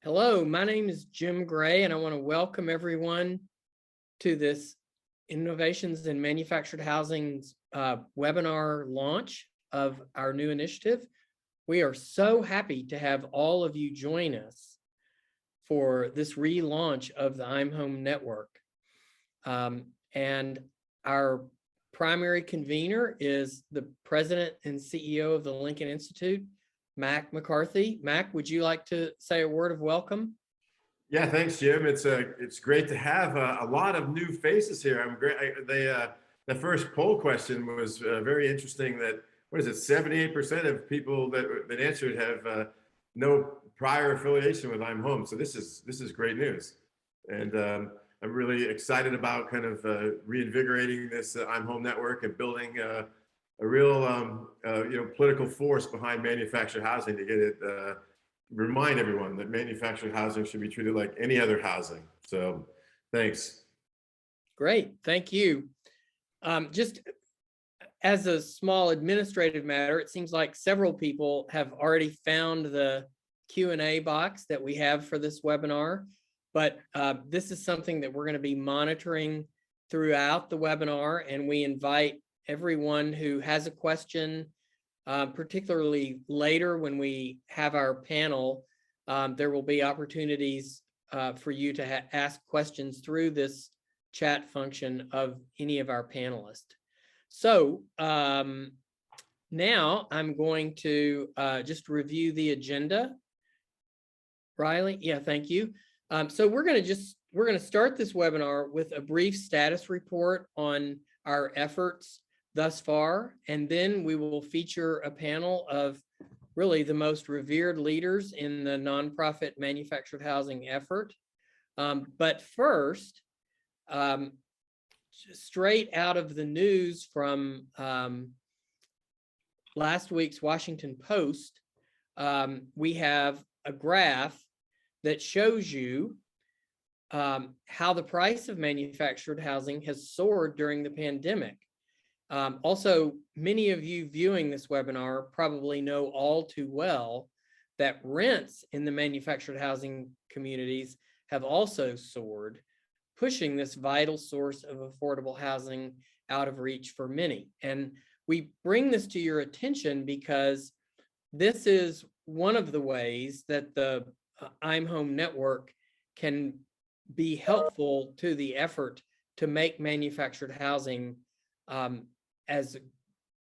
Hello, my name is Jim Gray, and I want to welcome everyone to this Innovations in Manufactured Housing's webinar launch of our new initiative. We are so happy to have all of you join us for this relaunch of the I'm Home Network. And our primary convener is the president and CEO of the Lincoln Institute, Mac McCarthy. Mac, would you like to say a word of welcome? Yeah, thanks, Jim. It's great to have a lot of new faces here. I'm great. The first poll question was very interesting. That what is it? 78% of people that answered have no prior affiliation with I'm Home. So this is great news, and I'm really excited about kind of reinvigorating this I'm Home network and building a real political force behind manufactured housing to get it. Remind everyone that manufactured housing should be treated like any other housing. So thanks. Great, thank you. Just as a small administrative matter, it seems like several people have already found the Q&A box that we have for this webinar, but this is something that we're going to be monitoring throughout the webinar, and we invite everyone who has a question, particularly later when we have our panel, there will be opportunities for you to ask questions through this chat function of any of our panelists. So now I'm going to just review the agenda. Riley, yeah, thank you. So we're going to start this webinar with a brief status report on our efforts thus far, and then we will feature a panel of really the most revered leaders in the nonprofit manufactured housing effort. But first, straight out of the news from last week's Washington Post, we have a graph that shows you how the price of manufactured housing has soared during the pandemic. Also, many of you viewing this webinar probably know all too well that rents in the manufactured housing communities have also soared, pushing this vital source of affordable housing out of reach for many. And we bring this to your attention because this is one of the ways that the I'm Home network can be helpful to the effort to make manufactured housing as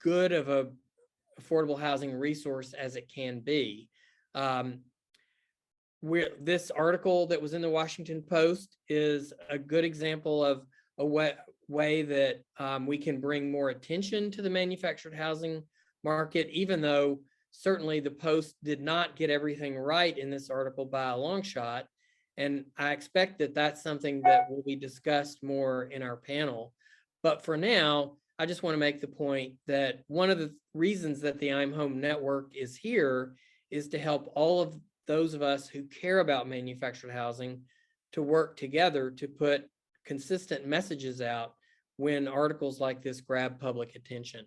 good of a affordable housing resource as it can be. This article that was in the Washington Post is a good example of a way that we can bring more attention to the manufactured housing market, even though certainly the Post did not get everything right in this article by a long shot. And I expect that that's something that will be discussed more in our panel. But for now, I just want to make the point that one of the reasons that the I'm Home network is here is to help all of those of us who care about manufactured housing to work together to put consistent messages out when articles like this grab public attention.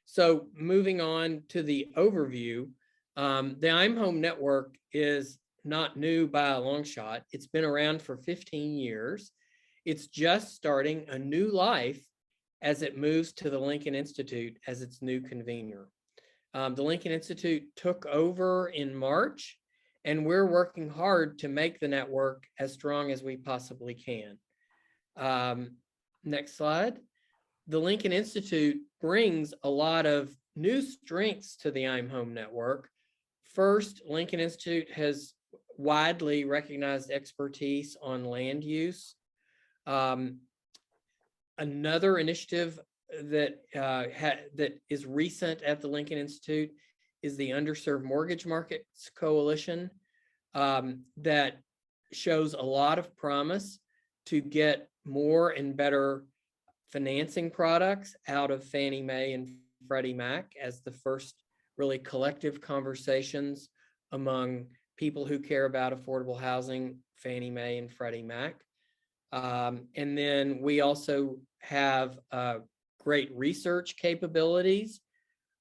So moving on to the overview, the I'm Home network is not new by a long shot. It's been around for 15 years. It's just starting a new life as it moves to the Lincoln Institute as its new convener. The Lincoln Institute took over in March, and we're working hard to make the network as strong as we possibly can. Next slide. The Lincoln Institute brings a lot of new strengths to the I'm Home network. First, Lincoln Institute has widely recognized expertise on land use. Another initiative that is recent at the Lincoln Institute is the Underserved Mortgage Markets Coalition that shows a lot of promise to get more and better financing products out of Fannie Mae and Freddie Mac as the first really collective conversations among people who care about affordable housing, Fannie Mae and Freddie Mac. And then we also have great research capabilities.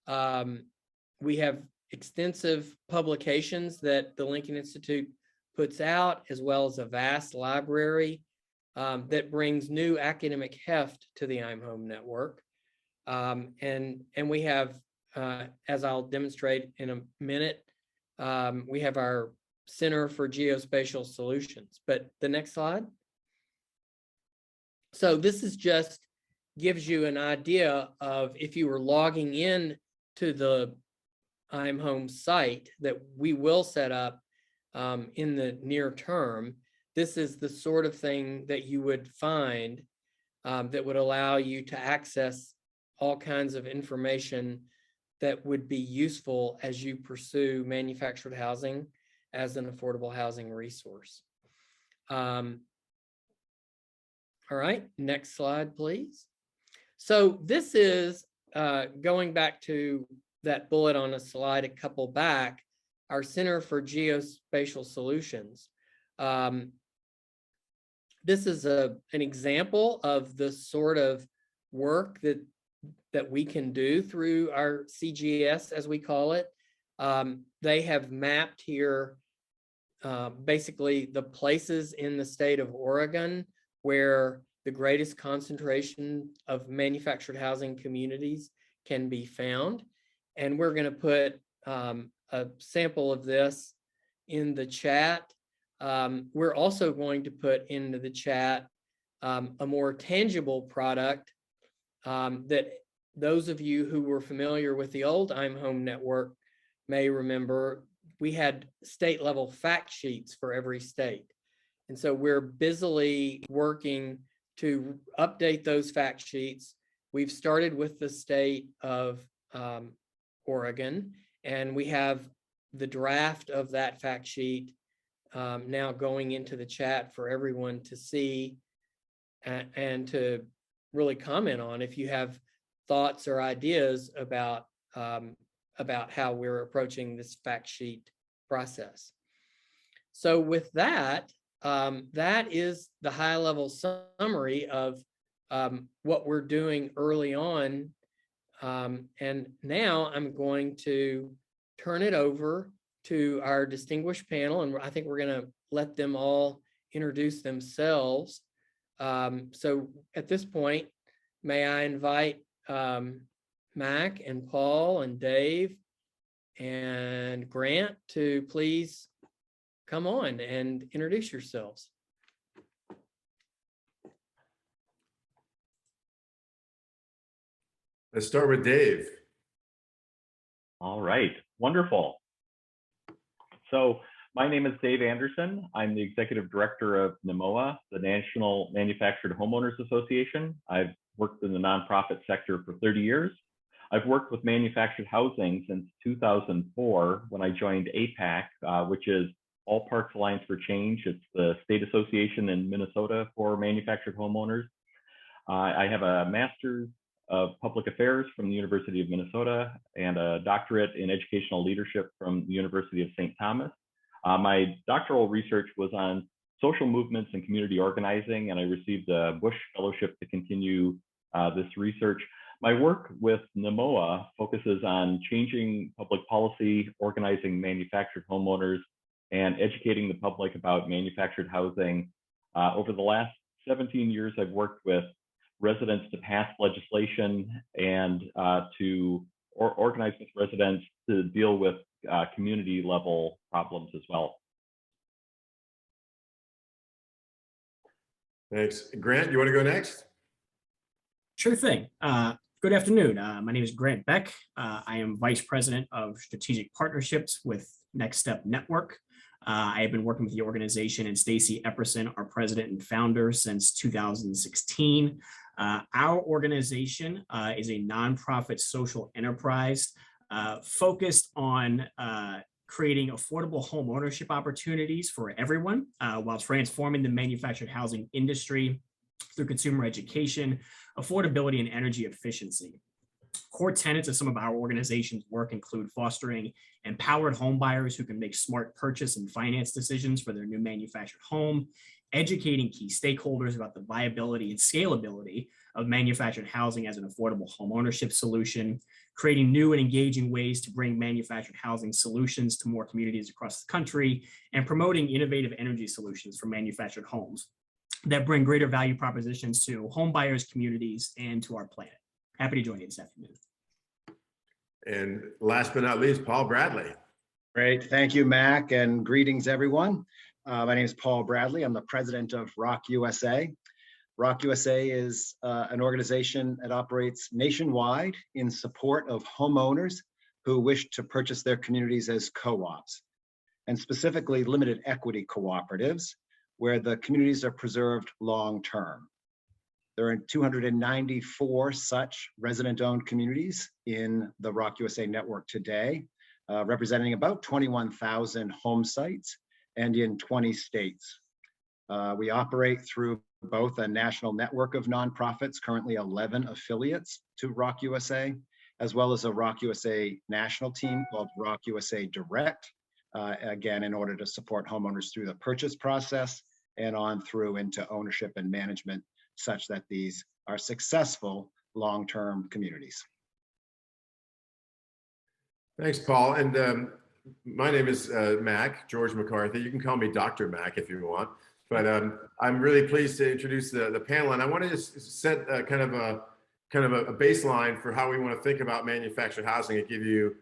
We have extensive publications that the Lincoln Institute puts out, as well as a vast library that brings new academic heft to the I'm Home Network. And we have, as I'll demonstrate in a minute, we have our Center for Geospatial Solutions. But the next slide. So this is just gives you an idea of if you were logging in to the I'm Home site that we will set up in the near term. This is the sort of thing that you would find that would allow you to access all kinds of information that would be useful as you pursue manufactured housing as an affordable housing resource. All right, next slide, please. So this is going back to that bullet on a slide a couple back, our Center for Geospatial Solutions. This is an example of the sort of work that we can do through our CGS, as we call it. They have mapped here basically the places in the state of Oregon where the greatest concentration of manufactured housing communities can be found. And we're going to put a sample of this in the chat. We're also going to put into the chat a more tangible product that those of you who were familiar with the old I'm Home Network may remember. We had state level fact sheets for every state. And so we're busily working to update those fact sheets. We've started with the state of Oregon, and we have the draft of that fact sheet now going into the chat for everyone to see and to really comment on if you have thoughts or ideas about how we're approaching this fact sheet process. So with that, that is the high-level summary of what we're doing early on. And now I'm going to turn it over to our distinguished panel, and I think we're going to let them all introduce themselves. So at this point, may I invite Mac and Paul and Dave and Grant to please come on and introduce yourselves. Let's start with Dave. All right, wonderful. So my name is Dave Anderson. I'm the Executive Director of NAMOA, the National Manufactured Homeowners Association. I've worked in the nonprofit sector for 30 years. I've worked with manufactured housing since 2004 when I joined APAC, which is All Parks Alliance for Change. It's the state association in Minnesota for manufactured homeowners. I have a master's of public affairs from the University of Minnesota and a doctorate in educational leadership from the University of St. Thomas. My doctoral research was on social movements and community organizing, and I received a Bush Fellowship to continue this research. My work with NAMOA focuses on changing public policy, organizing manufactured homeowners, and educating the public about manufactured housing. Over the last 17 years, I've worked with residents to pass legislation and to organize with residents to deal with community level problems as well. Thanks. Grant, you want to go next? Sure thing. Good afternoon. My name is Grant Beck. I am Vice President of Strategic Partnerships with Next Step Network. I have been working with the organization and Stacy Epperson, our president and founder, since 2016. Our organization is a nonprofit social enterprise focused on creating affordable home ownership opportunities for everyone while transforming the manufactured housing industry through consumer education, affordability, and energy efficiency. Core tenets of some of our organization's work include fostering empowered home buyers who can make smart purchase and finance decisions for their new manufactured home, educating key stakeholders about the viability and scalability of manufactured housing as an affordable home ownership solution, creating new and engaging ways to bring manufactured housing solutions to more communities across the country, and promoting innovative energy solutions for manufactured homes that bring greater value propositions to home buyers, communities, and to our planet. Happy to join you this afternoon. And last but not least, Paul Bradley. Great. Thank you, Mac, and greetings, everyone. My name is Paul Bradley. I'm the president of Rock USA. Rock USA is an organization that operates nationwide in support of homeowners who wish to purchase their communities as co-ops, and specifically limited equity cooperatives, where the communities are preserved long-term. There are 294 such resident-owned communities in the Rock USA network today, representing about 21,000 home sites and in 20 states. We operate through both a national network of nonprofits, currently 11 affiliates to Rock USA, as well as a Rock USA national team called Rock USA Direct, again, in order to support homeowners through the purchase process and on through into ownership and management, such that these are successful long-term communities. Thanks, Paul. And my name is Mac, George McCarthy. You can call me Dr. Mac if you want. But I'm really pleased to introduce the panel. And I want to just set kind of a baseline for how we want to think about manufactured housing and give you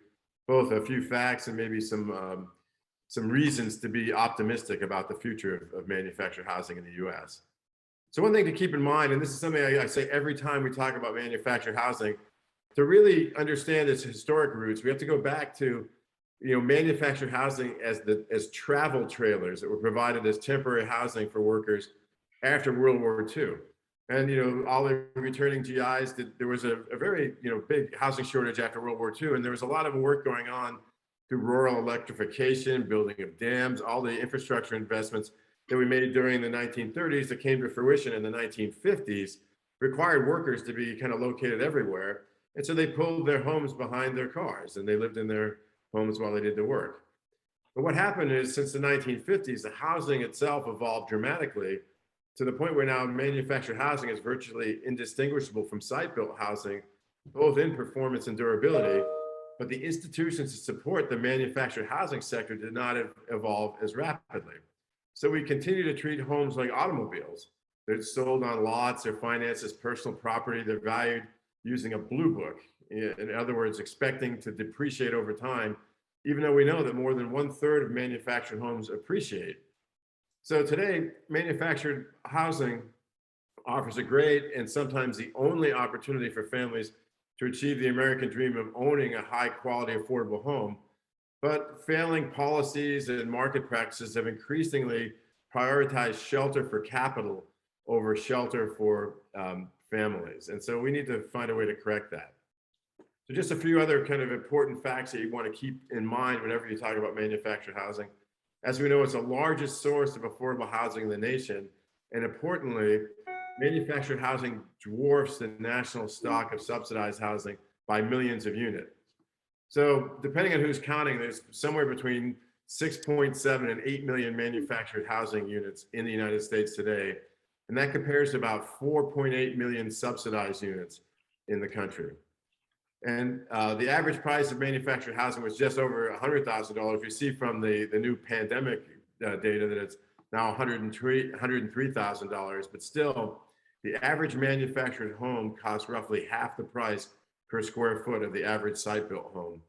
both a few facts and maybe some reasons to be optimistic about the future of manufactured housing in the U.S. So one thing to keep in mind, and this is something I say every time we talk about manufactured housing, to really understand its historic roots, we have to go back to, manufactured housing as travel trailers that were provided as temporary housing for workers after World War II. And, all the returning GIs, there was a very, big housing shortage after World War II. And there was a lot of work going on through rural electrification, building of dams, all the infrastructure investments that we made during the 1930s that came to fruition in the 1950s required workers to be kind of located everywhere. And so they pulled their homes behind their cars and they lived in their homes while they did the work. But what happened is, since the 1950s, the housing itself evolved dramatically to the point where now manufactured housing is virtually indistinguishable from site-built housing, both in performance and durability. But the institutions to support the manufactured housing sector did not evolve as rapidly. So we continue to treat homes like automobiles. They're sold on lots, they're financed as personal property, they're valued using a blue book. In other words, expecting to depreciate over time, even though we know that more than 1/3 of manufactured homes appreciate. So today, manufactured housing offers a great and sometimes the only opportunity for families to achieve the American dream of owning a high quality, affordable home. But failing policies and market practices have increasingly prioritized shelter for capital over shelter for families. And so we need to find a way to correct that. So just a few other kind of important facts that you want to keep in mind whenever you talk about manufactured housing. As we know, it's the largest source of affordable housing in the nation. And importantly, manufactured housing dwarfs the national stock of subsidized housing by millions of units. So depending on who's counting, there's somewhere between 6.7 and 8 million manufactured housing units in the United States today. And that compares to about 4.8 million subsidized units in the country. And the average price of manufactured housing was just over $100,000. We see from the new pandemic data that it's now $103,000, but still the average manufactured home costs roughly half the price per square foot of the average site-built home.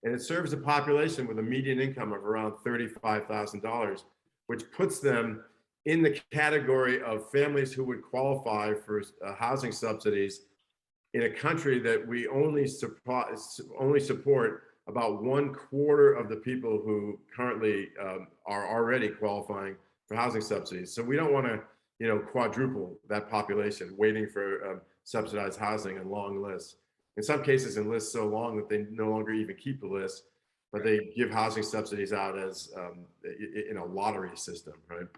And it serves a population with a median income of around $35,000, which puts them in the category of families who would qualify for housing subsidies in a country that we only support about 1/4 of the people who currently are already qualifying for housing subsidies. So we don't want to, quadruple that population waiting for subsidized housing and long lists. In some cases, in lists so long that they no longer even keep the list, but they give housing subsidies out as in a lottery system, right?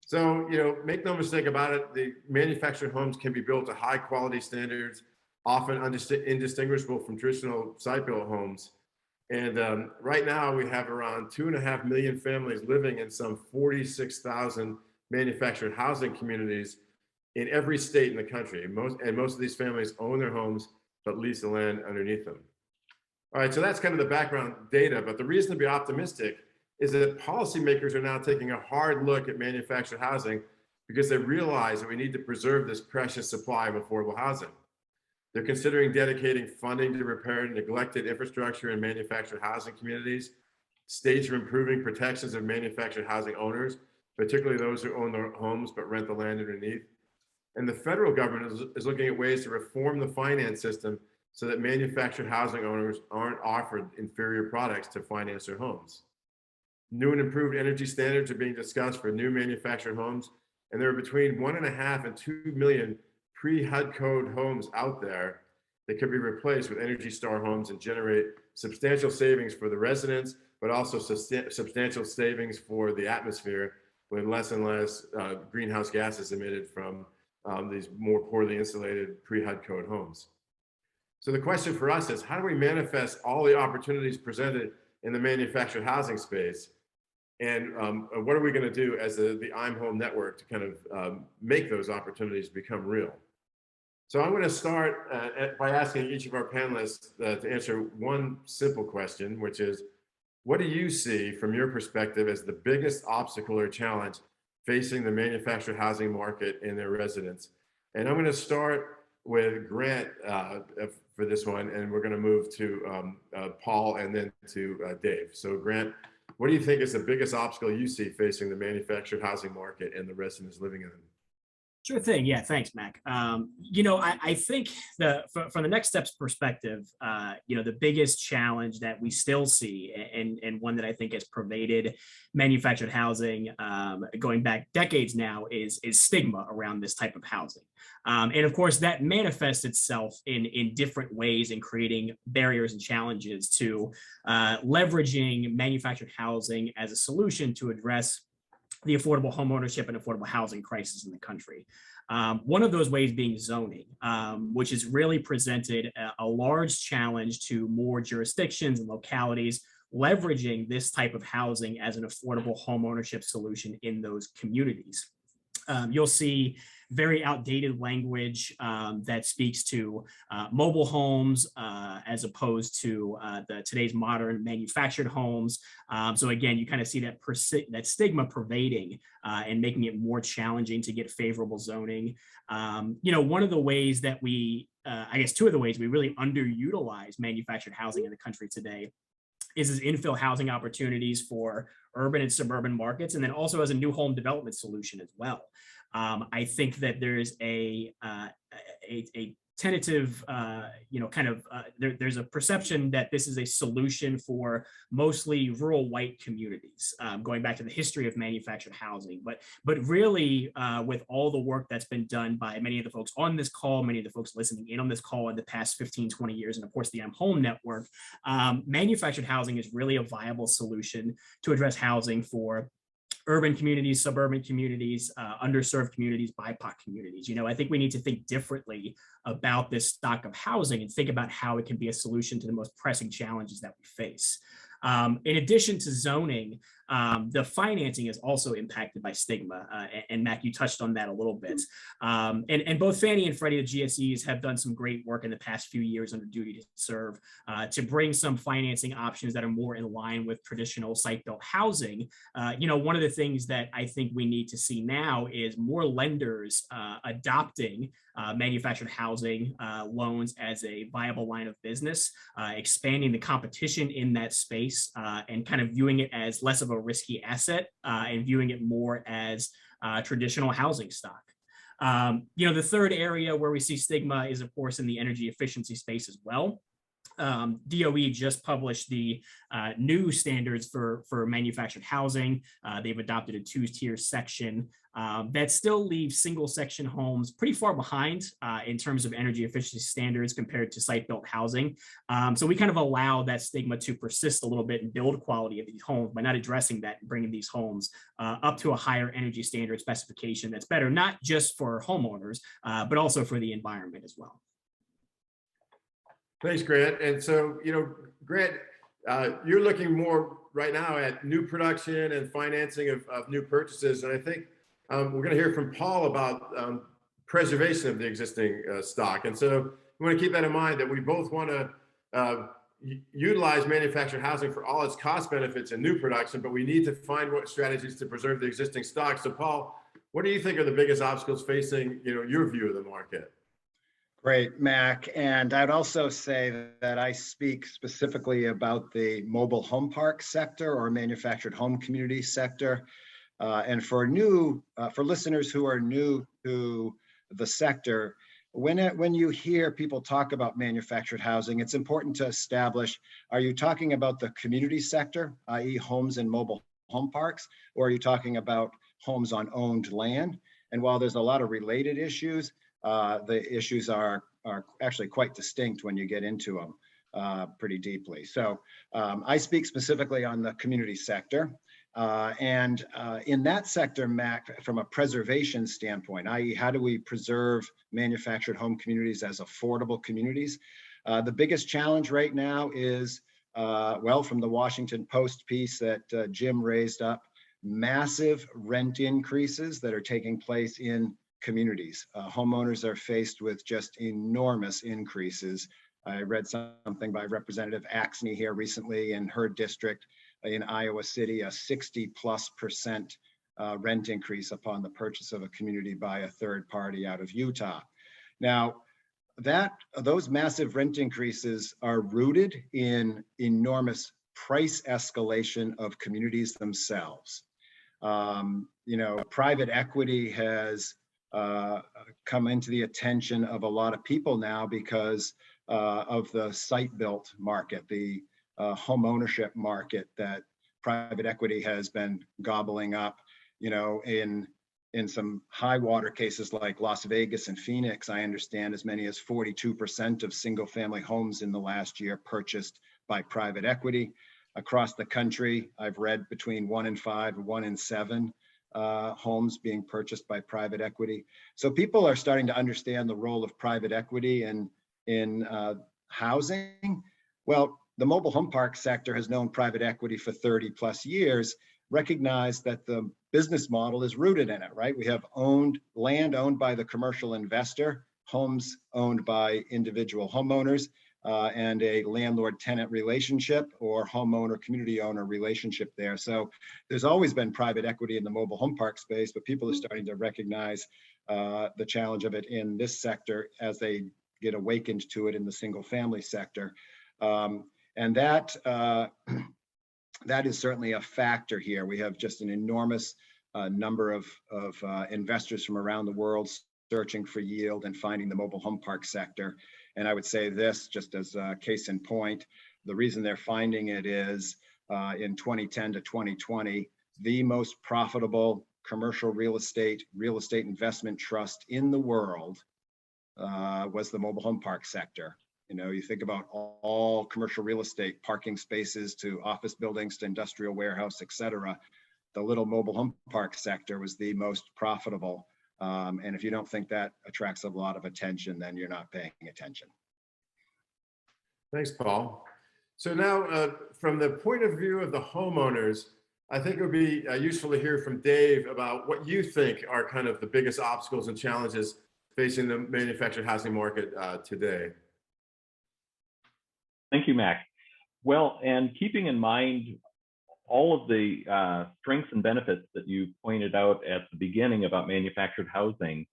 So, make no mistake about it, the manufactured homes can be built to high quality standards often indistinguishable from traditional site-built homes. And right now we have around 2.5 million families living in some 46,000 manufactured housing communities in every state in the country. Most of these families own their homes, but lease the land underneath them. All right, so that's kind of the background data, but the reason to be optimistic is that policymakers are now taking a hard look at manufactured housing because they realize that we need to preserve this precious supply of affordable housing. They're considering dedicating funding to repair neglected infrastructure in manufactured housing communities. States are improving protections of manufactured housing owners, particularly those who own their homes but rent the land underneath. And the federal government is looking at ways to reform the finance system so that manufactured housing owners aren't offered inferior products to finance their homes. New and improved energy standards are being discussed for new manufactured homes, and there are between 1.5 and 2 million pre-HUD code homes out there that could be replaced with Energy Star homes and generate substantial savings for the residents, but also substantial savings for the atmosphere with less and less greenhouse gases emitted from these more poorly insulated pre-HUD code homes. So the question for us is, how do we manifest all the opportunities presented in the manufactured housing space? And what are we going to do as the I'm Home network to kind of make those opportunities become real? So I'm going to start by asking each of our panelists to answer one simple question, which is, what do you see from your perspective as the biggest obstacle or challenge facing the manufactured housing market and their residents? And I'm going to start with Grant for this one, and we're going to move to Paul and then to Dave. So Grant, what do you think is the biggest obstacle you see facing the manufactured housing market and the residents living in it? Sure thing. Yeah, thanks, Mac. I think from the Next Steps perspective, the biggest challenge that we still see, and one that I think has pervaded manufactured housing going back decades now, is stigma around this type of housing. And of course, that manifests itself in different ways in creating barriers and challenges to leveraging manufactured housing as a solution to address the affordable homeownership and affordable housing crisis in the country. One of those ways being zoning, which has really presented a large challenge to more jurisdictions and localities leveraging this type of housing as an affordable homeownership solution in those communities. You'll see very outdated language that speaks to mobile homes as opposed to today's modern manufactured homes. So again, you kind of see that stigma pervading and making it more challenging to get favorable zoning. One of the ways that two of the ways we really underutilize manufactured housing in the country today is infill housing opportunities for urban and suburban markets, and then also as a new home development solution as well. I think that there's a tentative, there's a perception that this is a solution for mostly rural white communities, going back to the history of manufactured housing. But really, with all the work that's been done by many of the folks on this call, many of the folks listening in on this call in the past 15, 20 years, and of course the I'm Home network, manufactured housing is really a viable solution to address housing for urban communities, suburban communities, underserved communities, BIPOC communities. I think we need to think differently about this stock of housing and think about how it can be a solution to the most pressing challenges that we face. In addition to zoning, the financing is also impacted by stigma. And Mac, you touched on that a little bit. And both Fannie and Freddie, the GSEs, have done some great work in the past few years under Duty to Serve to bring some financing options that are more in line with traditional site-built housing. One of the things that I think we need to see now is more lenders adopting manufactured housing loans as a viable line of business, expanding the competition in that space, and kind of viewing it as less of a risky asset and viewing it more as traditional housing stock. The third area where we see stigma is, of course, in the energy efficiency space as well. DOE just published the new standards for manufactured housing. They've adopted a 2-tier section that still leaves single section homes pretty far behind in terms of energy efficiency standards compared to site-built housing. So we kind of allow that stigma to persist a little bit and build quality of these homes by not addressing that and bringing these homes up to a higher energy standard specification that's better, not just for homeowners, but also for the environment as well. Thanks, Grant. And so, Grant, you're looking more right now at new production and financing of new purchases. And I think we're going to hear from Paul about preservation of the existing stock. And so we want to keep that in mind, that we both want to utilize manufactured housing for all its cost benefits and new production, but we need to find what strategies to preserve the existing stock. So Paul, what do you think are the biggest obstacles facing, your view of the market? Great, Mac. And I'd also say that I speak specifically about the mobile home park sector or manufactured home community sector. And for listeners who are new to the sector, when you hear people talk about manufactured housing, it's important to establish, are you talking about the community sector, i.e. homes and mobile home parks, or are you talking about homes on owned land? And while there's a lot of related issues, the issues are actually quite distinct when you get into them pretty deeply. So I speak specifically on the community sector. And in that sector, Mac, from a preservation standpoint, i.e. how do we preserve manufactured home communities as affordable communities? The biggest challenge right now is, from the Washington Post piece that Jim raised up, massive rent increases that are taking place in communities. Homeowners are faced with just enormous increases. I read something by Representative Axney here recently in her district in Iowa City, a 60+% rent increase upon the purchase of a community by a third party out of Utah. Now, those massive rent increases are rooted in enormous price escalation of communities themselves. Private equity has come into the attention of a lot of people now because of the site-built market, the home ownership market that private equity has been gobbling up. In some high water cases like Las Vegas and Phoenix, I understand as many as 42% of single family homes in the last year purchased by private equity. Across the country, I've read between 1 in 5 and 1 in 7 homes being purchased by private equity. So people are starting to understand the role of private equity in housing. Well, the mobile home park sector has known private equity for 30+ years, recognize that the business model is rooted in it, right? We have land owned by the commercial investor, homes owned by individual homeowners, and a landlord-tenant relationship or homeowner community owner relationship there. So there's always been private equity in the mobile home park space, but people are starting to recognize the challenge of it in this sector as they get awakened to it in the single family sector. And that is certainly a factor here. We have just an enormous number of investors from around the world searching for yield and finding the mobile home park sector. And I would say this, just as a case in point, the reason they're finding it is in 2010 to 2020, the most profitable commercial real estate investment trust in the world was the mobile home park sector. You think about all commercial real estate, parking spaces to office buildings to industrial warehouse, et cetera. The little mobile home park sector was the most profitable. And if you don't think that attracts a lot of attention, then you're not paying attention. Thanks, Paul. So now, from the point of view of the homeowners, I think it would be useful to hear from Dave about what you think are kind of the biggest obstacles and challenges facing the manufactured housing market today. Thank you, Mac. Well, and keeping in mind all of the strengths and benefits that you pointed out at the beginning about manufactured housing,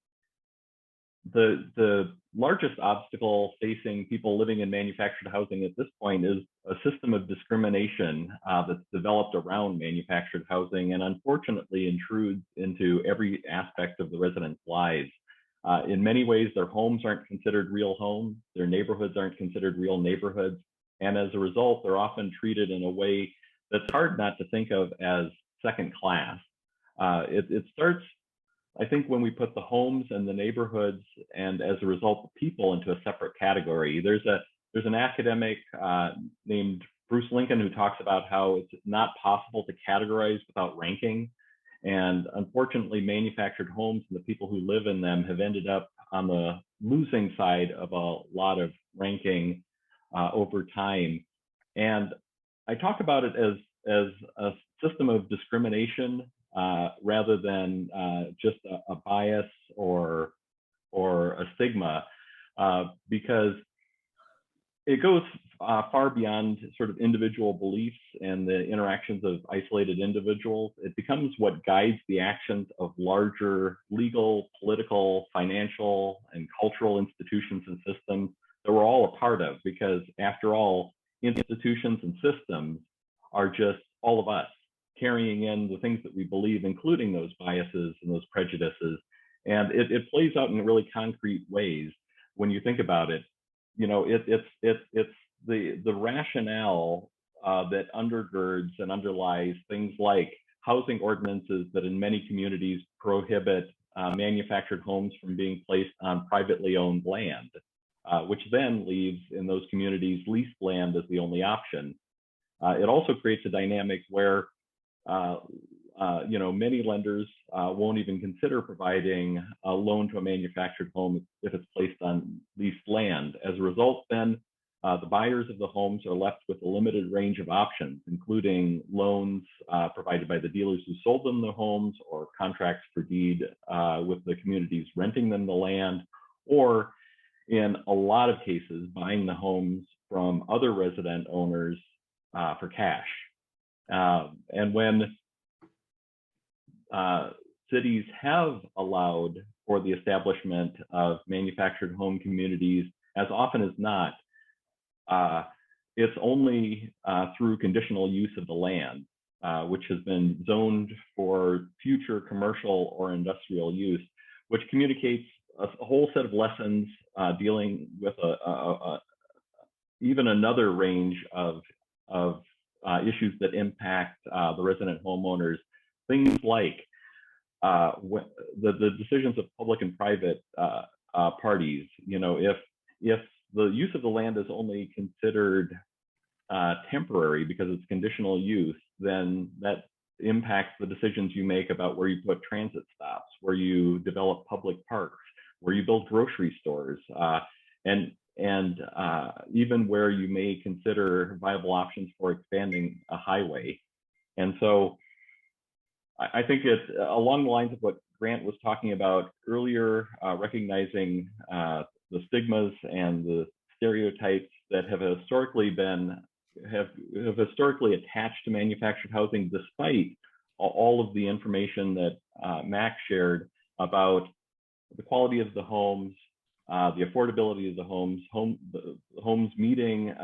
the largest obstacle facing people living in manufactured housing at this point is a system of discrimination that's developed around manufactured housing and unfortunately intrudes into every aspect of the residents' lives. In many ways, their homes aren't considered real homes, their neighborhoods aren't considered real neighborhoods, and as a result, they're often treated in a way that's hard not to think of as second class. It starts, I think, when we put the homes and the neighborhoods and as a result, the people into a separate category. There's an academic named Bruce Lincoln who talks about how it's not possible to categorize without ranking. And unfortunately, manufactured homes and the people who live in them have ended up on the losing side of a lot of ranking over time. And I talk about it as a system of discrimination rather than just a bias or a stigma, because it goes far beyond sort of individual beliefs and the interactions of isolated individuals. It becomes what guides the actions of larger legal, political, financial, and cultural institutions and systems that we're all a part of, because after all, institutions and systems are just all of us carrying in the things that we believe, including those biases and those prejudices. And it plays out in really concrete ways when you think about it. You know, it's the rationale that undergirds and underlies things like housing ordinances that in many communities prohibit manufactured homes from being placed on privately owned land, which then leaves in those communities leased land as the only option. It also creates a dynamic where you know, many lenders won't even consider providing a loan to a manufactured home if it's placed on leased land. As a result, then the buyers of the homes are left with a limited range of options, including loans provided by the dealers who sold them the homes, or contracts for deed with the communities renting them the land, or in a lot of cases, buying the homes from other resident owners for cash. And when cities have allowed for the establishment of manufactured home communities, as often as not, it's only through conditional use of the land, which has been zoned for future commercial or industrial use, which communicates a whole set of lessons dealing with even another range of issues that impact the resident homeowners. Things like the decisions of public and private parties. You know, if the use of the land is only considered temporary because it's conditional use, then that impacts the decisions you make about where you put transit stops, where you develop public parks, where you build grocery stores, and even where you may consider viable options for expanding a highway. And so I think it's along the lines of what Grant was talking about earlier, recognizing the stigmas and the stereotypes that have historically attached to manufactured housing, despite all of the information that Mac shared about the quality of the homes, the affordability of the homes meeting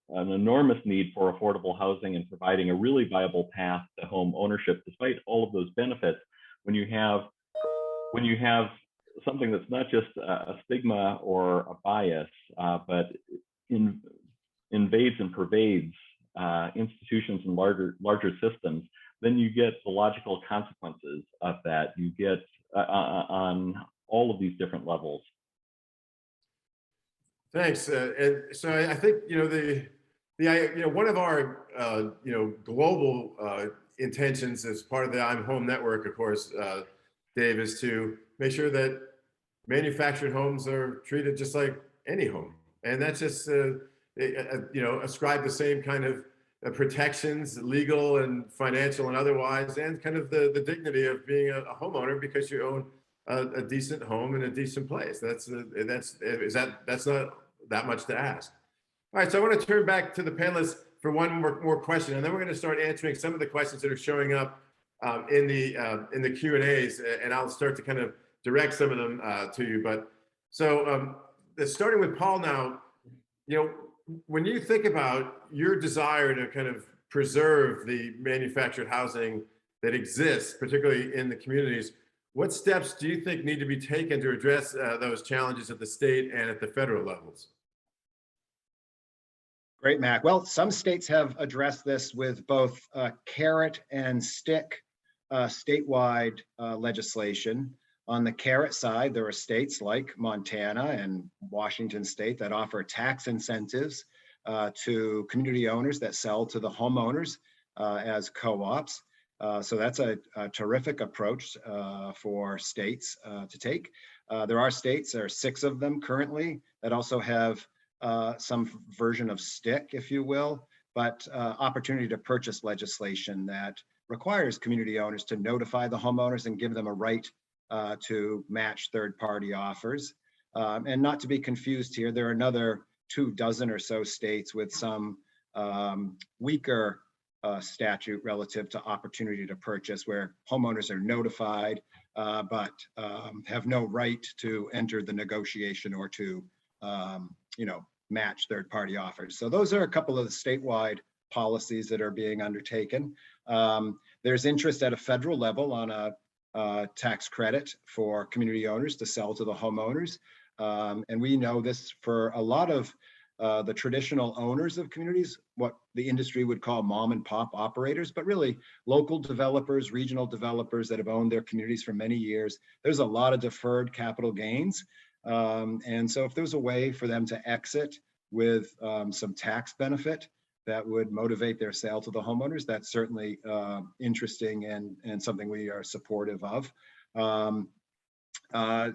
an enormous need for affordable housing and providing a really viable path to home ownership. Despite all of those benefits, when you have something that's not just a stigma or a bias, but invades and pervades institutions and larger systems, then you get the logical consequences of that. You get on all of these different levels. Thanks. And so I think, one of our, global intentions as part of the I'm Home network, of course, Dave, is to make sure that manufactured homes are treated just like any home. And that's just, ascribe the same kind of protections, legal and financial and otherwise, and kind of the dignity of being a homeowner because you own a decent home in a decent place. That's not that much to ask. All right, so I want to turn back to the panelists for one more question, and then we're going to start answering some of the questions that are showing up in the Q&As, and I'll start to kind of direct some of them to you. But so starting with Paul now, when you think about your desire to kind of preserve the manufactured housing that exists, particularly in the communities, what steps do you think need to be taken to address those challenges at the state and at the federal levels? Great, Mac. Well, some states have addressed this with both carrot and stick statewide legislation. On the carrot side, there are states like Montana and Washington State that offer tax incentives to community owners that sell to the homeowners as co-ops. So that's a terrific approach for states to take. There are states, there are 6 of them currently, that also have some version of stick, if you will, but opportunity to purchase legislation that requires community owners to notify the homeowners and give them a right to match third-party offers. And not to be confused here, there are another 24 or so states with some weaker statute relative to opportunity to purchase, where homeowners are notified but have no right to enter the negotiation or to match third-party offers. So those are a couple of the statewide policies that are being undertaken. There's interest at a federal level on a tax credit for community owners to sell to the homeowners. And we know this for a lot of the traditional owners of communities, what the industry would call mom and pop operators, but really local developers, regional developers that have owned their communities for many years. There's a lot of deferred capital gains. And so if there's a way for them to exit with some tax benefit that would motivate their sale to the homeowners, that's certainly interesting and something we are supportive of.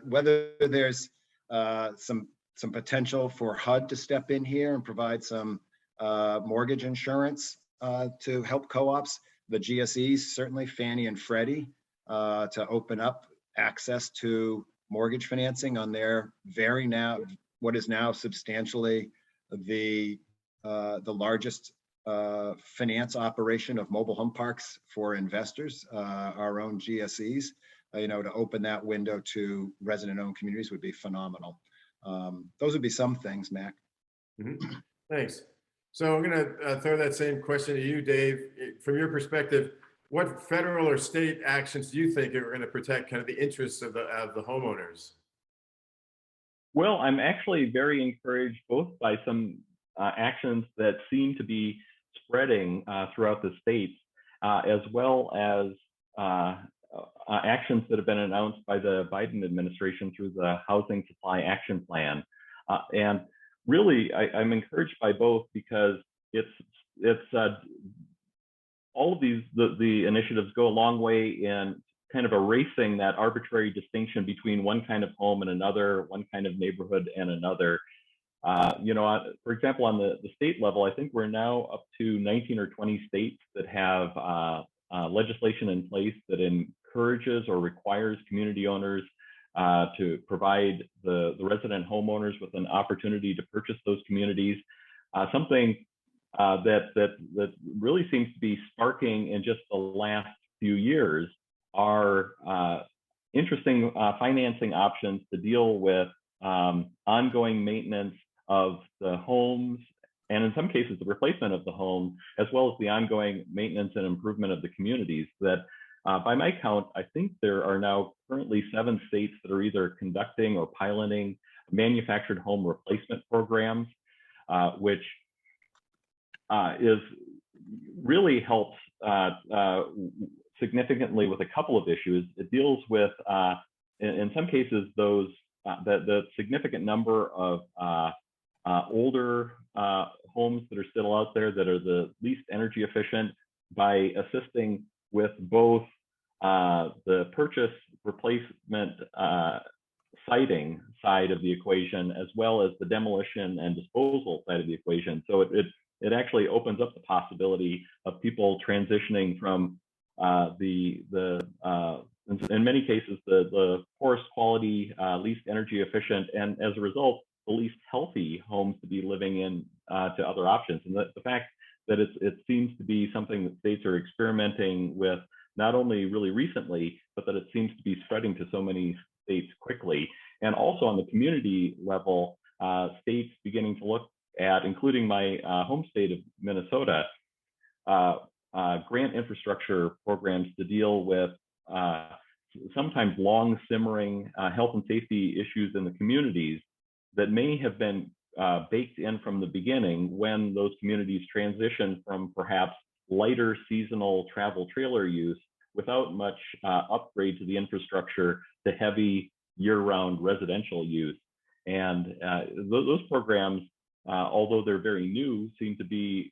Whether there's some potential for HUD to step in here and provide some mortgage insurance to help co-ops, the GSEs, certainly Fannie and Freddie, to open up access to mortgage financing on their what is now substantially the largest finance operation of mobile home parks for investors, our own GSEs. To open that window to resident-owned communities would be phenomenal. Those would be some things, Mac. Thanks. So I'm going to throw that same question to you, Dave. From your perspective, what federal or state actions do you think are going to protect kind of the interests of the homeowners? Well, I'm actually very encouraged both by some actions that seem to be spreading throughout the states, as well as actions that have been announced by the Biden administration through the Housing Supply Action Plan. And really, I'm encouraged by both because it's all of these, the initiatives go a long way in kind of erasing that arbitrary distinction between one kind of home and another, one kind of neighborhood and another. For example, on the state level, I think we're now up to 19 or 20 states that have legislation in place that encourages or requires community owners to provide the resident homeowners with an opportunity to purchase those communities. Something that really seems to be sparking in just the last few years are interesting financing options to deal with ongoing maintenance of the homes, and in some cases the replacement of the home, as well as the ongoing maintenance and improvement of the communities that by my count, I think there are now currently 7 states that are either conducting or piloting manufactured home replacement programs, which is really helps significantly with a couple of issues. It deals with, in some cases, those the significant number of older homes that are still out there that are the least energy efficient by assisting with both the purchase replacement siting side of the equation, as well as the demolition and disposal side of the equation. So it actually opens up the possibility of people transitioning from in many cases, the poorest quality, least energy efficient, and as a result, the least healthy homes to be living in to other options. And the fact that it seems to be something that states are experimenting with not only really recently, but that it seems to be spreading to so many states quickly. And also on the community level, states beginning to look at, including my home state of Minnesota, grant infrastructure programs to deal with sometimes long simmering health and safety issues in the communities that may have been baked in from the beginning when those communities transition from perhaps lighter seasonal travel trailer use without much upgrade to the infrastructure to heavy year-round residential use. And those programs, although they're very new, seem to be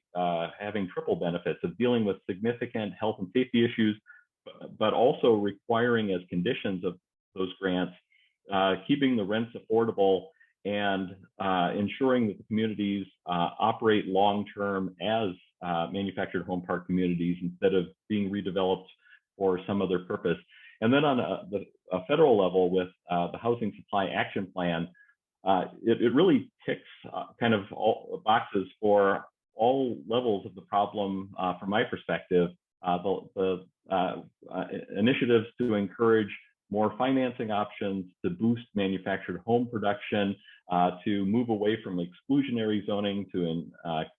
having triple benefits of dealing with significant health and safety issues, but also requiring as conditions of those grants, keeping the rents affordable and ensuring that the communities operate long-term as manufactured home park communities instead of being redeveloped for some other purpose. And then on a federal level with the Housing Supply Action Plan, it really ticks kind of all boxes for all levels of the problem from my perspective. The initiatives to encourage more financing options, to boost manufactured home production, to move away from exclusionary zoning to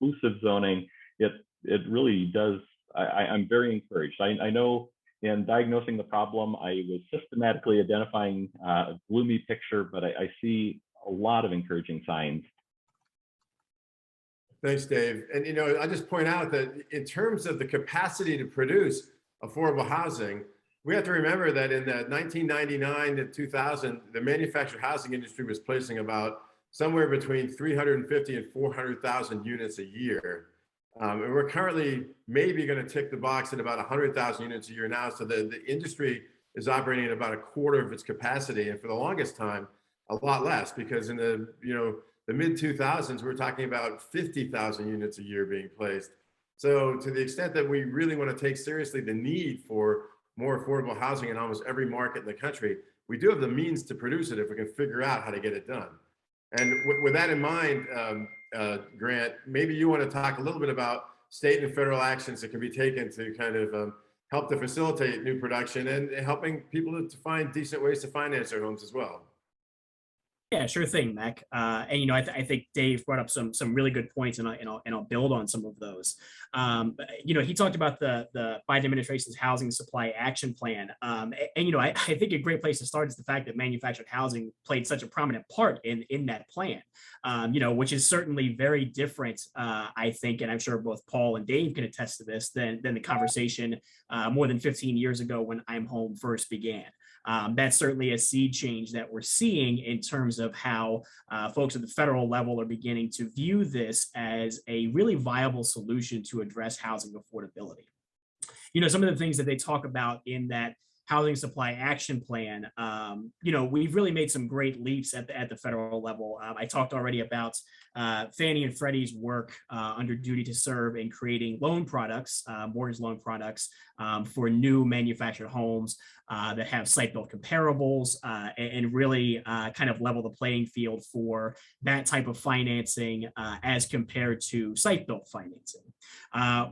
inclusive zoning. It really does. I'm very encouraged. I know in diagnosing the problem, I was systematically identifying a gloomy picture, but I see a lot of encouraging signs. Thanks, Dave. And, you know, I just point out that in terms of the capacity to produce affordable housing, we have to remember that in the 1999 to 2000, the manufactured housing industry was placing about somewhere between 350 and 400,000 units a year. And we're currently maybe going to tick the box at about 100,000 units a year now. So the industry is operating at about a quarter of its capacity. And for the longest time, a lot less, because in the, the mid 2000s, we're talking about 50,000 units a year being placed. So to the extent that we really want to take seriously the need for more affordable housing in almost every market in the country, we do have the means to produce it if we can figure out how to get it done. And with that in mind, Grant, maybe you want to talk a little bit about state and federal actions that can be taken to kind of help to facilitate new production and helping people to find decent ways to finance their homes as well. Yeah, sure thing, Mac. And I think Dave brought up some really good points, and I'll build on some of those. He talked about the Biden administration's housing supply action plan, I think a great place to start is the fact that manufactured housing played such a prominent part in that plan. Which is certainly very different, I think, and I'm sure both Paul and Dave can attest to this, than the conversation more than 15 years ago when I'm Home first began. That's certainly a seed change that we're seeing in terms of how folks at the federal level are beginning to view this as a really viable solution to address housing affordability. Some of the things that they talk about in that housing supply action plan, we've really made some great leaps at the federal level. I talked already about Fannie and Freddie's work under Duty to Serve in creating loan products, mortgage loan products for new manufactured homes that have site-built comparables and really kind of level the playing field for that type of financing as compared to site-built financing.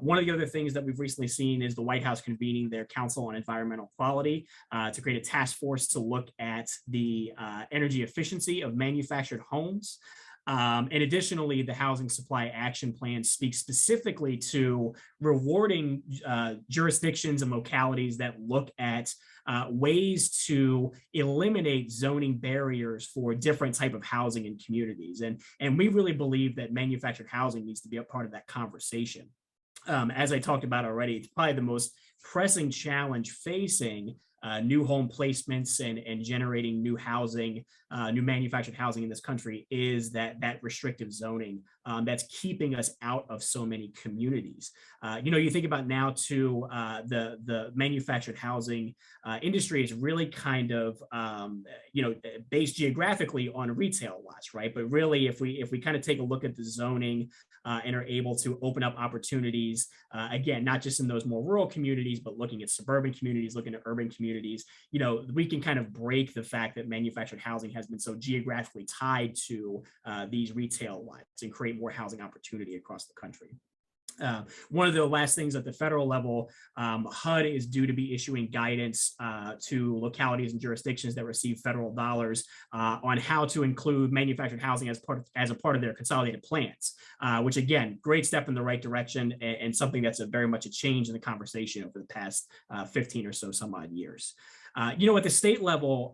One of the other things that we've recently seen is the White House convening their Council on Environmental Quality to create a task force to look at the energy efficiency of manufactured homes. And additionally, the Housing Supply Action Plan speaks specifically to rewarding jurisdictions and localities that look at ways to eliminate zoning barriers for different type of housing in communities. And we really believe that manufactured housing needs to be a part of that conversation. As I talked about already, it's probably the most pressing challenge facing new home placements and generating new housing, new manufactured housing in this country is that restrictive zoning that's keeping us out of so many communities. You think about now too, the manufactured housing industry is really kind of based geographically on retail lots, right? But really, if we kind of take a look at the zoning and are able to open up opportunities, again, not just in those more rural communities, but looking at suburban communities, looking at urban communities, we can kind of break the fact that manufactured housing has been so geographically tied to these retail lots and create more housing opportunity across the country. One of the last things at the federal level, HUD is due to be issuing guidance to localities and jurisdictions that receive federal dollars on how to include manufactured housing as a part of their consolidated plans, which again, great step in the right direction and something that's very much a change in the conversation over the past 15 or so some odd years. At the state level,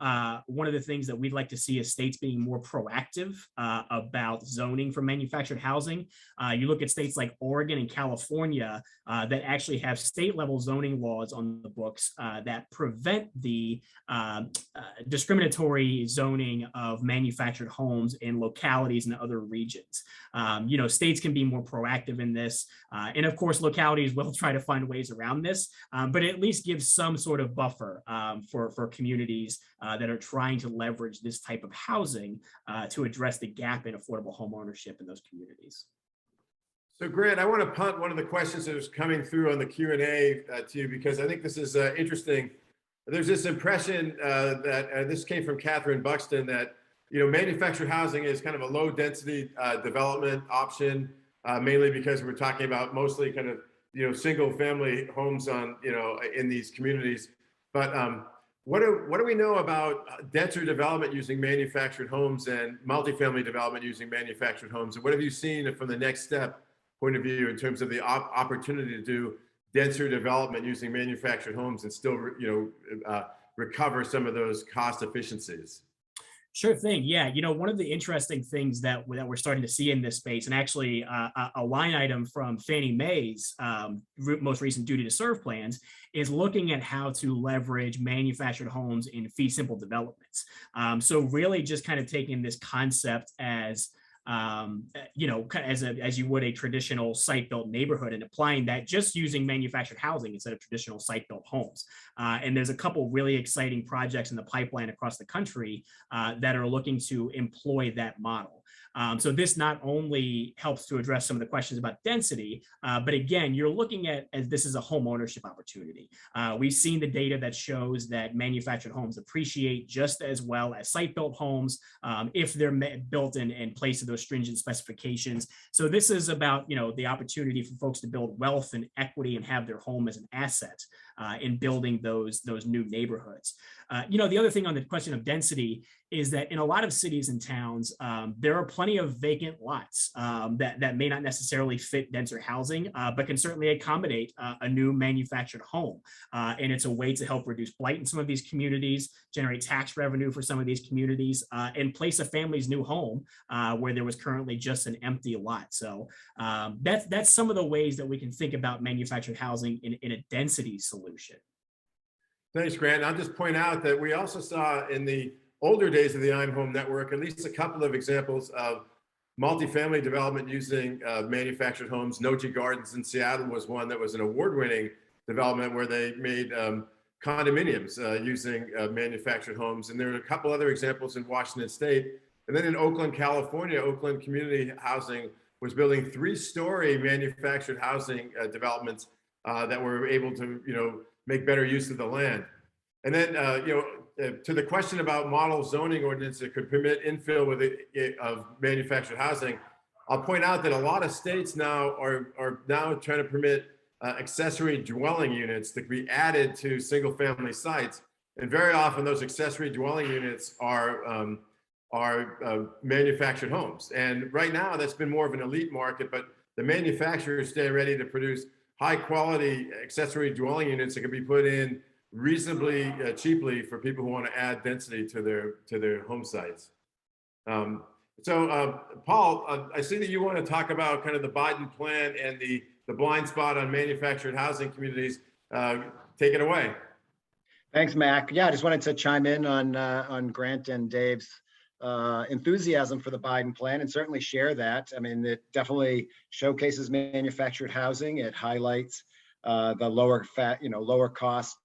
one of the things that we'd like to see is states being more proactive about zoning for manufactured housing. You look at states like Oregon and California that actually have state level zoning laws on the books that prevent the discriminatory zoning of manufactured homes in localities and other regions. States can be more proactive in this. And of course, localities will try to find ways around this, but it at least gives some sort of buffer for communities that are trying to leverage this type of housing to address the gap in affordable home ownership in those communities. So Grant, I want to punt one of the questions that is coming through on the Q&A to you, because I think this is interesting. There's this impression that this came from Catherine Buxton, that manufactured housing is kind of a low density development option, mainly because we're talking about mostly kind of single family homes on in these communities. But what do we know about denser development using manufactured homes and multifamily development using manufactured homes? And what have you seen from the next step point of view in terms of the opportunity to do denser development using manufactured homes and still recover some of those cost efficiencies? Sure thing. Yeah. One of the interesting things that we're starting to see in this space, and actually a line item from Fannie Mae's most recent duty to serve plans, is looking at how to leverage manufactured homes in fee simple developments. So really just kind of taking this concept as as you would a traditional site-built neighborhood, and applying that just using manufactured housing instead of traditional site-built homes. And there's a couple really exciting projects in the pipeline across the country that are looking to employ that model. So this not only helps to address some of the questions about density, but again, you're looking at as this is a home ownership opportunity. We've seen the data that shows that manufactured homes appreciate just as well as site-built homes if they're built in place of those stringent specifications. So this is about the opportunity for folks to build wealth and equity and have their home as an asset in building those new neighborhoods. The other thing on the question of density is that in a lot of cities and towns, there are plenty of vacant lots that may not necessarily fit denser housing, but can certainly accommodate a new manufactured home. And it's a way to help reduce blight in some of these communities, generate tax revenue for some of these communities, and place a family's new home where there was currently just an empty lot. So that's some of the ways that we can think about manufactured housing in a density solution. Thanks, Grant. I'll just point out that we also saw in the older days of the I'm Home Network at least a couple of examples of multifamily development using manufactured homes. Nochi Gardens in Seattle was one that was an award-winning development where they made condominiums using manufactured homes. And there are a couple other examples in Washington State. And then in Oakland, California, Oakland Community Housing was building 3-story manufactured housing developments that were able to make better use of the land. And then, to the question about model zoning ordinance that could permit infill of manufactured housing, I'll point out that a lot of states now are now trying to permit accessory dwelling units to be added to single family sites. And very often those accessory dwelling units are manufactured homes. And right now that's been more of an elite market, but the manufacturers stay ready to produce high quality accessory dwelling units that can be put in reasonably cheaply for people who want to add density to their home sites. Paul, I see that you want to talk about kind of the Biden plan and the blind spot on manufactured housing communities. Take it away. Thanks, Mac. Yeah, I just wanted to chime in on Grant and Dave's enthusiasm for the Biden plan, and certainly share that. I mean, it definitely showcases manufactured housing. It highlights the lower cost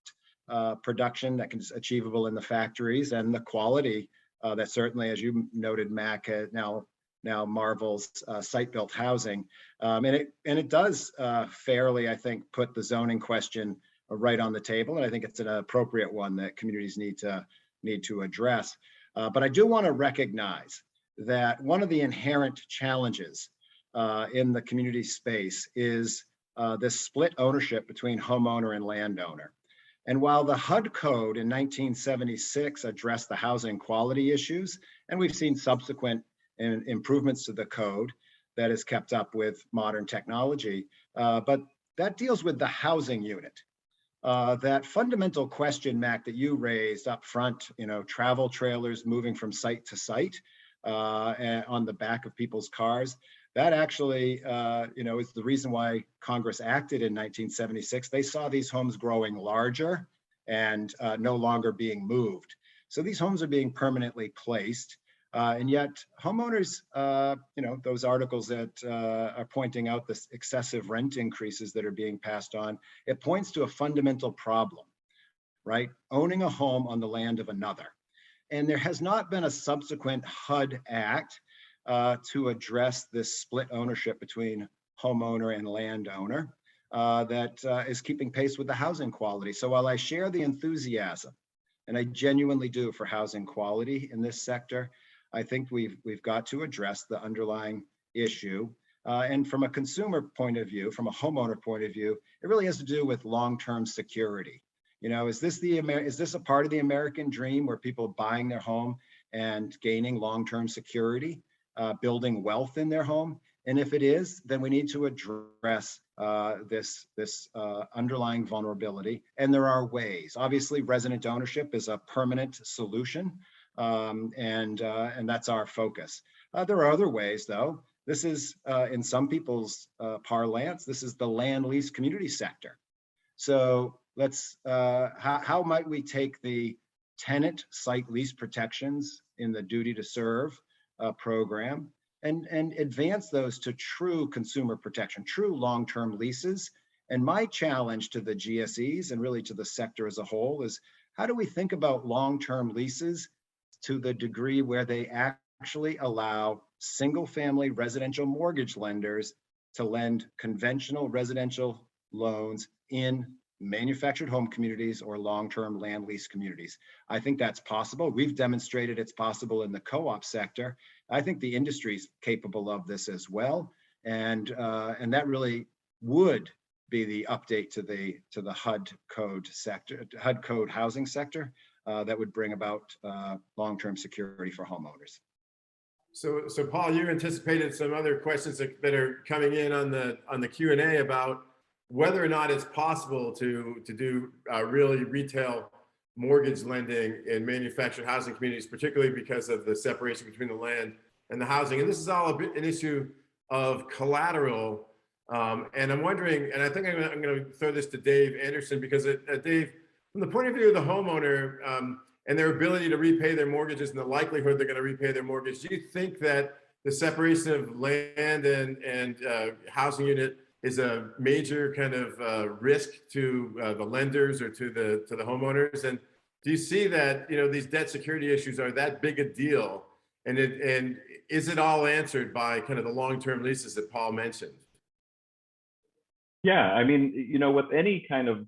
production that is achievable in the factories, and the quality that certainly, as you noted, Mac, now marvels site-built housing, and it does fairly, I think, put the zoning question right on the table, and I think it's an appropriate one that communities need to address. But I do want to recognize that one of the inherent challenges in the community space is this split ownership between homeowner and landowner. And while the HUD code in 1976 addressed the housing quality issues, and we've seen subsequent improvements to the code that is kept up with modern technology, but that deals with the housing unit. That fundamental question, Mac, that you raised up front, travel trailers moving from site to site and on the back of people's cars, that actually, is the reason why Congress acted in 1976. They saw these homes growing larger and no longer being moved. So these homes are being permanently placed. And yet homeowners, those articles that are pointing out this excessive rent increases that are being passed on, it points to a fundamental problem right? Owning a home on the land of another. And there has not been a subsequent HUD Act to address this split ownership between homeowner and landowner that is keeping pace with the housing quality. So while I share the enthusiasm, and I genuinely do, for housing quality in this sector, I think we've got to address the underlying issue. And from a consumer point of view, from a homeowner point of view, it really has to do with long-term security. You know, is this a part of the American dream where people are buying their home and gaining long-term security, building wealth in their home? And if it is, then we need to address this underlying vulnerability. And there are ways. Obviously, resident ownership is a permanent solution, and that's our focus. There are other ways, though. This is, in some people's parlance, this is the land lease community sector. So let's, how might we take the tenant site lease protections in the duty to serve program and advance those to true consumer protection, true long-term leases? And my challenge to the GSEs and really to the sector as a whole is, how do we think about long-term leases to the degree where they actually allow single-family residential mortgage lenders to lend conventional residential loans in manufactured home communities or long-term land lease communities? I think that's possible. We've demonstrated it's possible in the co-op sector. I think the industry's capable of this as well. And that really would be the update to the HUD code sector, HUD code housing sector, that would bring about long-term security for homeowners. So Paul, you anticipated some other questions that are coming in on the Q&A about whether or not it's possible to do really retail mortgage lending in manufactured housing communities, particularly because of the separation between the land and the housing. And this is all an issue of collateral. And I'm wondering, and I think I'm going to throw this to Dave Anderson, because Dave, from the point of view of the homeowner and their ability to repay their mortgages and the likelihood they're going to repay their mortgage, do you think that the separation of land and housing unit is a major kind of risk to the lenders or to the homeowners? And do you see that, you know, these debt security issues are that big a deal? And is it all answered by kind of the long-term leases that Paul mentioned? Yeah, I mean, you know, with any kind of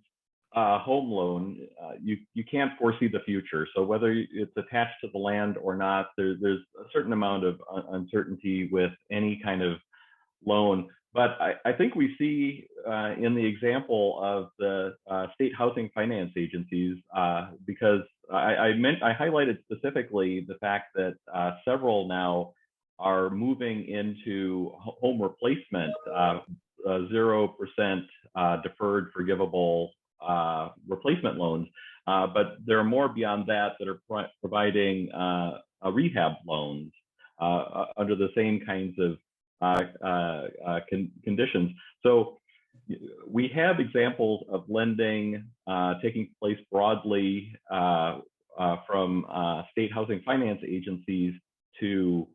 home loan, you can't foresee the future. So whether it's attached to the land or not, there's a certain amount of uncertainty with any kind of loan. But I think we see in the example of the state housing finance agencies, because I highlighted specifically the fact that several now are moving into home replacement, 0% deferred forgivable replacement loans. But there are more beyond that are providing rehab loans under the same kinds of conditions. So we have examples of lending taking place broadly from state housing finance agencies to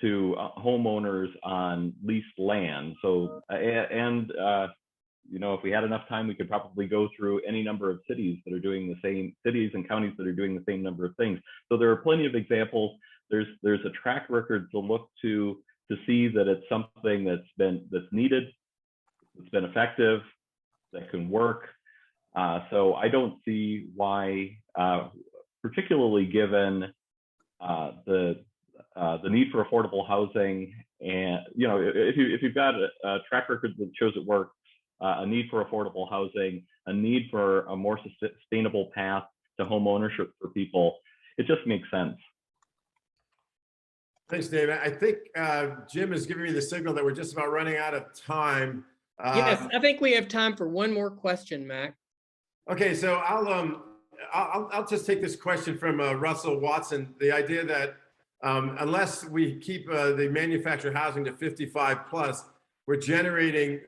homeowners on leased land. So you know, if we had enough time, we could probably go through any number of cities that are doing the same, cities and counties that are doing the same number of things. So there are plenty of examples. There's a track record to look to see that it's something that's needed, that's been effective, that can work. So I don't see why, particularly given the need for affordable housing, and you know, if you've got a track record that shows it works, a need for affordable housing, a need for a more sustainable path to home ownership for people, it just makes sense. Thanks, Dave. I think Jim is giving me the signal that we're just about running out of time. Yes, I think we have time for one more question, Mac. Okay, so I'll just take this question from Russell Watson. The idea that unless we keep the manufactured housing to 55 plus, we're generating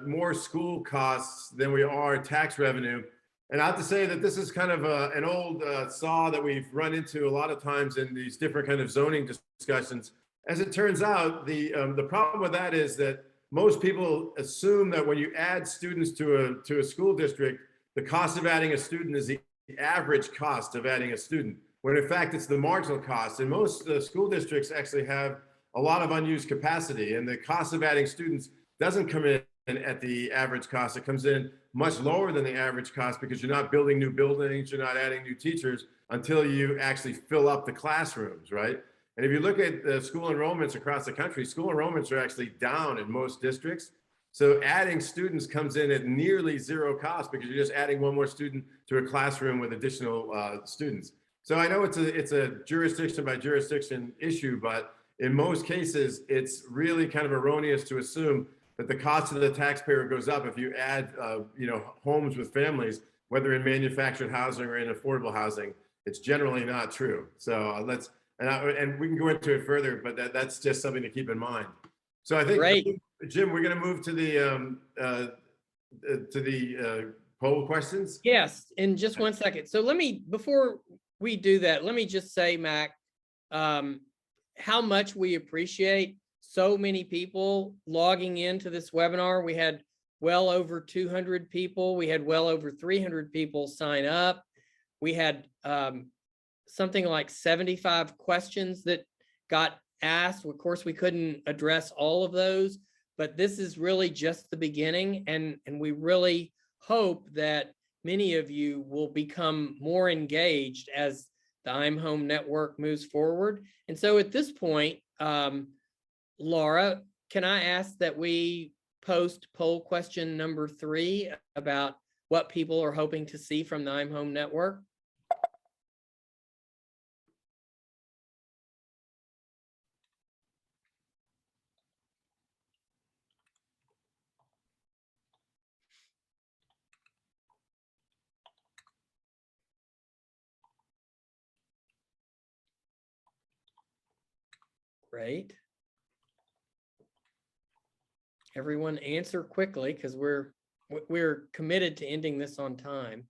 more school costs than we are tax revenue. And I have to say that this is kind of an old saw that we've run into a lot of times in these different kind of zoning discussions. As it turns out, the problem with that is that most people assume that when you add students to a school district, the cost of adding a student is the average cost of adding a student, when in fact it's the marginal cost. And most school districts actually have a lot of unused capacity, and the cost of adding students doesn't come in at the average cost. It comes in much lower than the average cost because you're not building new buildings, you're not adding new teachers until you actually fill up the classrooms, right? And if you look at the school enrollments across the country, school enrollments are actually down in most districts. So adding students comes in at nearly zero cost because you're just adding one more student to a classroom with additional students. So I know it's a jurisdiction by jurisdiction issue, but in most cases, it's really kind of erroneous to assume that the cost of the taxpayer goes up if you add, homes with families, whether in manufactured housing or in affordable housing. It's generally not true. So and we can go into it further, but that's just something to keep in mind. So I think, Great. Jim, we're going to move to the poll questions. Yes, in just one second. So before we do that, let me just say, Mac, how much we appreciate so many people logging into this webinar. We had well over 200 people. We had well over 300 people sign up. We had something like 75 questions that got asked. Of course, we couldn't address all of those, but this is really just the beginning. And we really hope that many of you will become more engaged as the I'm Home Network moves forward. And so at this point, Laura, can I ask that we post poll question number 3 about what people are hoping to see from the I'm Home Network? Great. Everyone answer quickly because we're committed to ending this on time.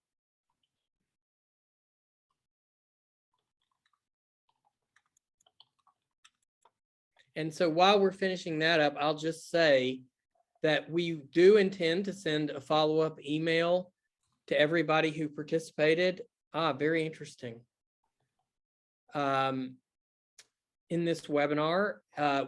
And so while we're finishing that up, I'll just say that we do intend to send a follow-up email to everybody who participated. Very interesting. In this webinar,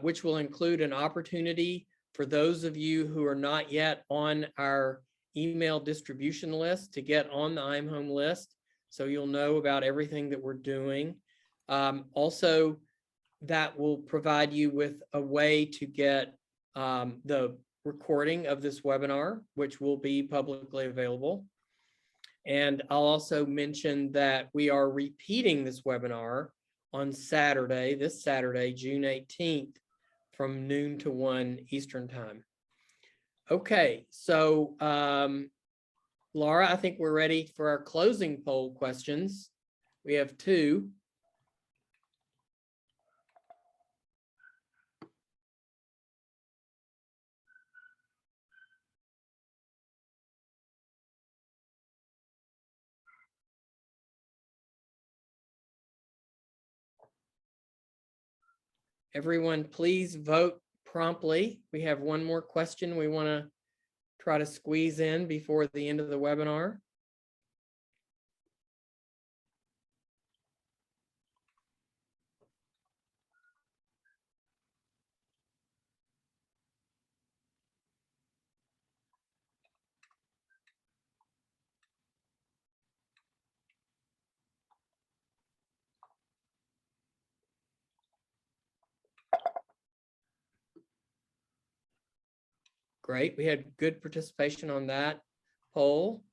which will include an opportunity for those of you who are not yet on our email distribution list to get on the I'm Home list, so you'll know about everything that we're doing. Also, that will provide you with a way to get the recording of this webinar, which will be publicly available. And I'll also mention that we are repeating this webinar on Saturday, this Saturday, June 18th, from noon to 1 Eastern time. Okay, so Laura, I think we're ready for our closing poll questions. We have 2. Everyone, please vote promptly. We have one more question we want to try to squeeze in before the end of the webinar. Great, we had good participation on that poll.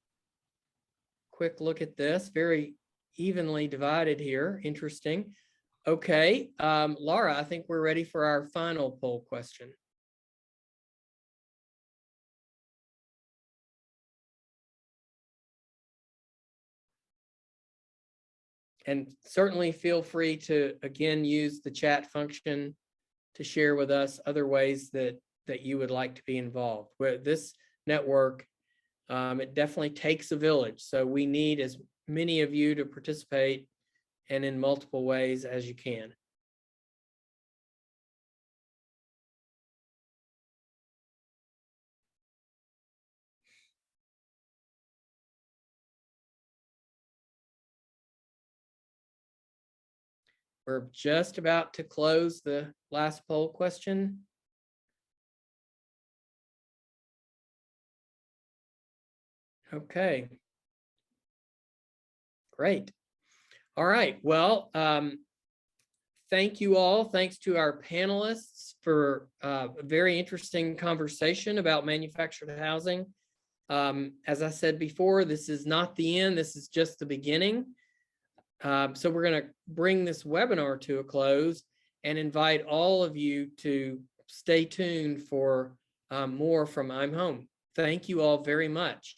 Quick look at this, very evenly divided here, interesting. Okay, Laura, I think we're ready for our final poll question. And certainly feel free to, again, use the chat function to share with us other ways that you would like to be involved. With this network, it definitely takes a village. So we need as many of you to participate and in multiple ways as you can. We're just about to close the last poll question. Okay. Great. All right. Well, thank you all. Thanks to our panelists for a very interesting conversation about manufactured housing. As I said before, this is not the end. This is just the beginning. So we're going to bring this webinar to a close and invite all of you to stay tuned for more from I'm Home. Thank you all very much.